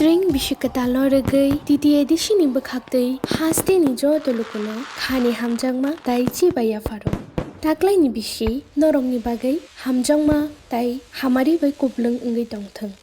String bishikatalo regai titi edisi ni bakhaktei haste ni jo tolukono khani hamjangma tai chibaya faro. Taklai ni bisi norong ni bagai hamjangma tai hamari bai kublung ungai tongthang.